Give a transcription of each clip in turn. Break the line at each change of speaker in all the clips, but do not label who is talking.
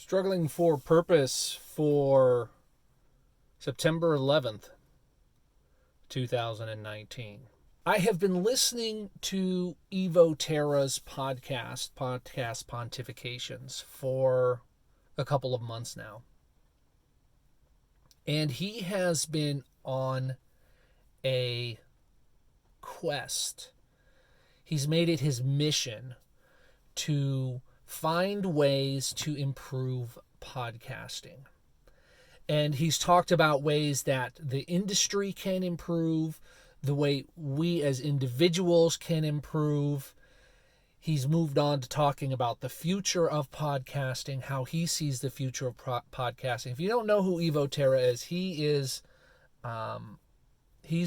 Struggling for Purpose for September 11th, 2019. I have been listening to Evo Terra's podcast Pontifications, for a couple of months now. And he has been on a quest. He's made it his mission to find ways to improve podcasting. And he's talked about ways that the industry can improve, the way we as individuals can improve. He's moved on to talking about the future of podcasting, how he sees the future of podcasting. If you don't know who Evo Terra is, he's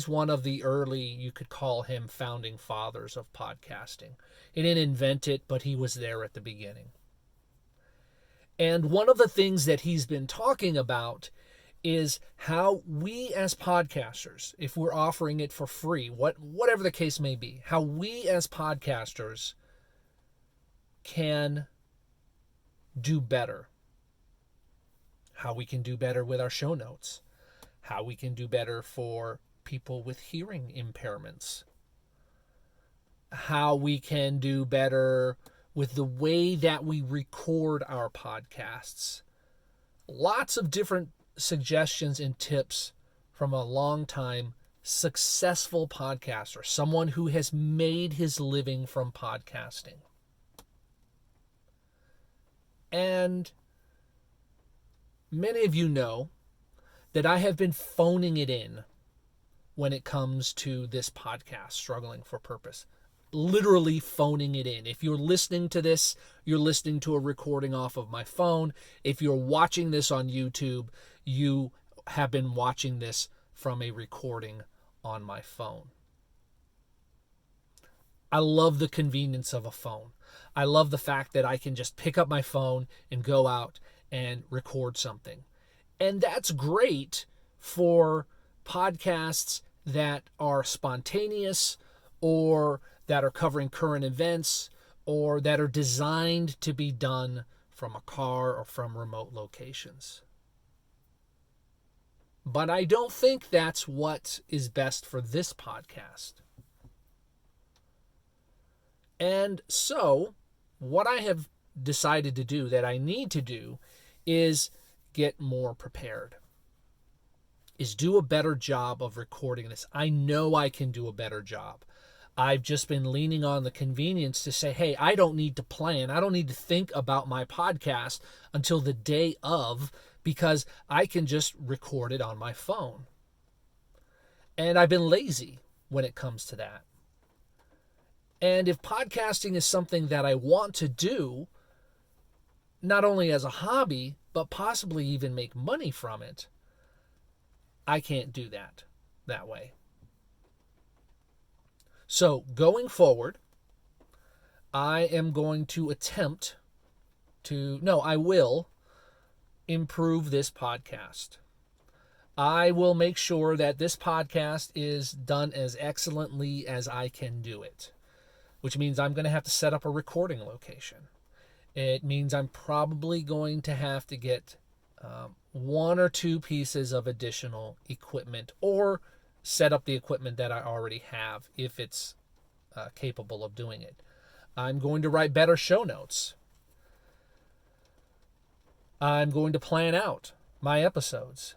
one of the early, you could call him, founding fathers of podcasting. He didn't invent it, but he was there at the beginning. And one of the things that he's been talking about is how we as podcasters, if we're offering it for free, whatever the case may be, how we as podcasters can do better. How we can do better with our show notes. How we can do better for people with hearing impairments. How we can do better with the way that we record our podcasts. Lots of different suggestions and tips from a long-time successful podcaster, someone who has made his living from podcasting. And many of you know that I have been phoning it in when it comes to this podcast, Struggling for Purpose. Literally phoning it in. If you're listening to this, you're listening to a recording off of my phone. If you're watching this on YouTube, you have been watching this from a recording on my phone. I love the convenience of a phone. I love the fact that I can just pick up my phone and go out and record something. And that's great for podcasts that are spontaneous, or that are covering current events, or that are designed to be done from a car or from remote locations. But I don't think that's what is best for this podcast. And so, what I have decided to do, that I need to do, is get more prepared. Is do a better job of recording this. I know I can do a better job. I've just been leaning on the convenience to say, hey, I don't need to plan. I don't need to think about my podcast until the day of, because I can just record it on my phone. And I've been lazy when it comes to that. And if podcasting is something that I want to do, not only as a hobby, but possibly even make money from it, I can't do that way. So going forward, I will improve this podcast. I will make sure that this podcast is done as excellently as I can do it, which means I'm going to have to set up a recording location. It means I'm probably going to have to get one or two pieces of additional equipment, or set up the equipment that I already have if it's capable of doing it. I'm going to write better show notes. I'm going to plan out my episodes.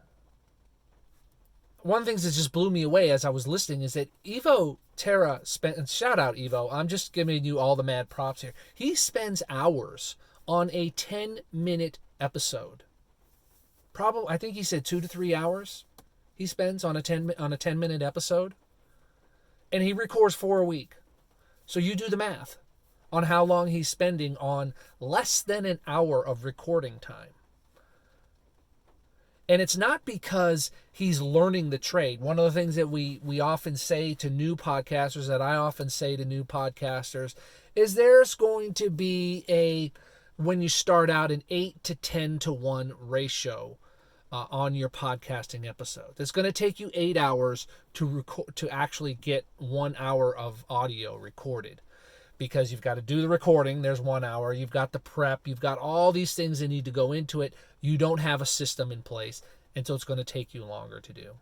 One of the things that just blew me away as I was listening is that Evo Terra and shout out Evo, I'm just giving you all the mad props here. He spends hours on a 10-minute episode. Probably, I think he said 2 to 3 hours he spends on a 10-minute episode. And he records 4 a week. So you do the math on how long he's spending on less than an hour of recording time. And it's not because he's learning the trade. One of the things that we often say to new podcasters, that I often say to new podcasters, is there's going to be when you start out, an 8 to 10 to 1 ratio on your podcasting episode. It's going to take you 8 hours to actually get 1 hour of audio recorded. because you've got to do the recording. There's 1 hour. You've got the prep. You've got all these things that need to go into it. You don't have a system in place, and so it's going to take you longer to do.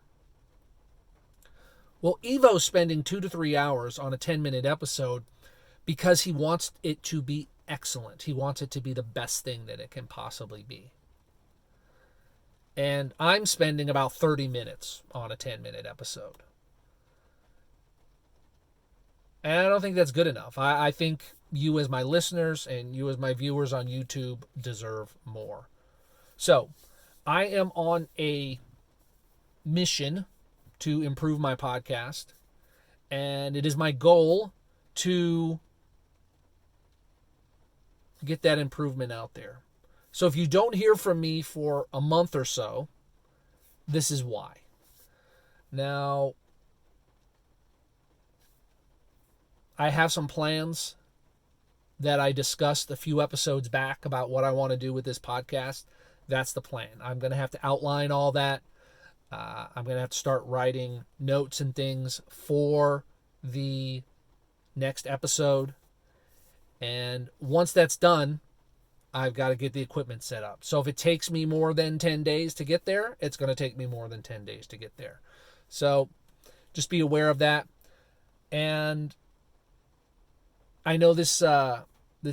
Well, Evo's spending 2 to 3 hours on a 10-minute episode because he wants it to be excellent. He wants it to be the best thing that it can possibly be. And I'm spending about 30 minutes on a 10-minute episode. And I don't think that's good enough. I think you as my listeners and you as my viewers on YouTube deserve more. So I am on a mission to improve my podcast. And it is my goal to get that improvement out there. So if you don't hear from me for a month or so, this is why. Now, I have some plans that I discussed a few episodes back about what I want to do with this podcast. That's the plan. I'm going to have to outline all that. I'm going to have to start writing notes and things for the next episode. And once that's done, I've got to get the equipment set up. So if it takes me more than 10 days to get there, it's going to take me more than 10 days to get there. So just be aware of that. And I know this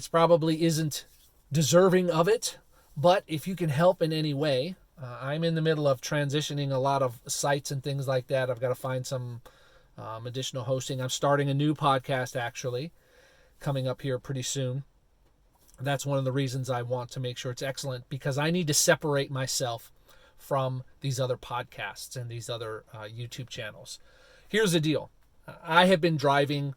probably isn't deserving of it, but if you can help in any way, I'm in the middle of transitioning a lot of sites and things like that. I've got to find some additional hosting. I'm starting a new podcast, actually, coming up here pretty soon. That's one of the reasons I want to make sure it's excellent, because I need to separate myself from these other podcasts and these other YouTube channels. Here's the deal. I have been driving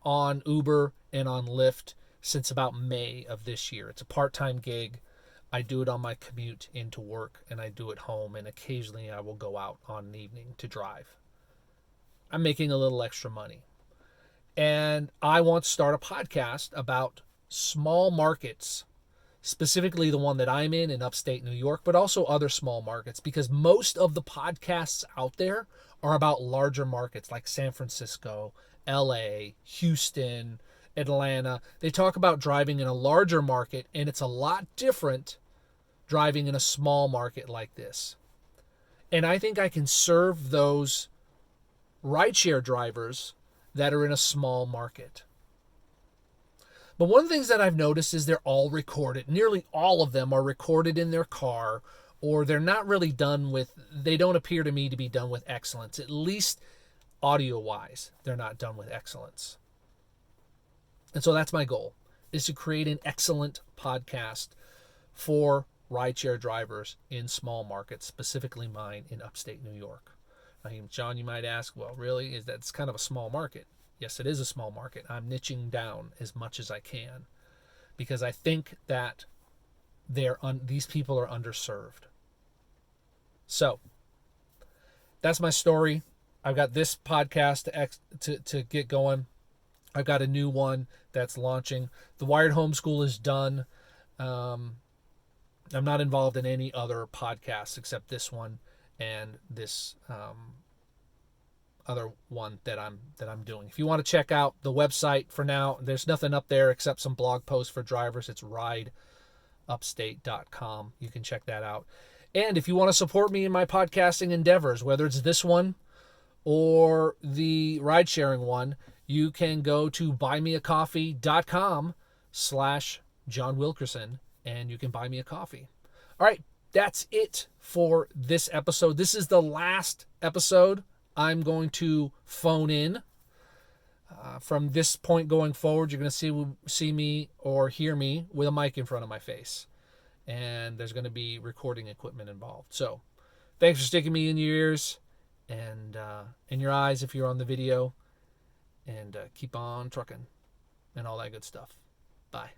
on Uber and on Lyft since about May of this year. It's a part-time gig. I do it on my commute into work, and I do it home, and occasionally I will go out on an evening to drive. I'm making a little extra money. And I want to start a podcast about small markets, specifically the one that I'm in upstate New York, but also other small markets, because most of the podcasts out there are about larger markets like San Francisco, LA, Houston, Atlanta. They talk about driving in a larger market, and it's a lot different driving in a small market like this. And I think I can serve those rideshare drivers that are in a small market. But one of the things that I've noticed is they're all recorded. Nearly all of them are recorded in their car, or they're not really done with, they don't appear to me to be done with excellence. At least audio-wise, they're not done with excellence. And so that's my goal, is to create an excellent podcast for rideshare drivers in small markets, specifically mine in upstate New York. I mean, John, you might ask, well, really? That's kind of a small market? Yes, it is a small market. I'm niching down as much as I can because I think that these people are underserved. So that's my story. I've got this podcast to get going. I've got a new one that's launching. The Wired Homeschool is done. I'm not involved in any other podcasts except this one and this other one that I'm doing. If you want to check out the website, for now, there's nothing up there except some blog posts for drivers. It's rideupstate.com. You can check that out. And if you want to support me in my podcasting endeavors, whether it's this one or the ride-sharing one, you can go to buymeacoff.com/JohnWilkerson, and you can buy me a coffee. All right, that's it for this episode. This is the last episode I'm going to phone in. From this point going forward, you're going to see me or hear me with a mic in front of my face. And there's going to be recording equipment involved. So thanks for sticking me in your ears and in your eyes if you're on the video. And keep on trucking and all that good stuff. Bye.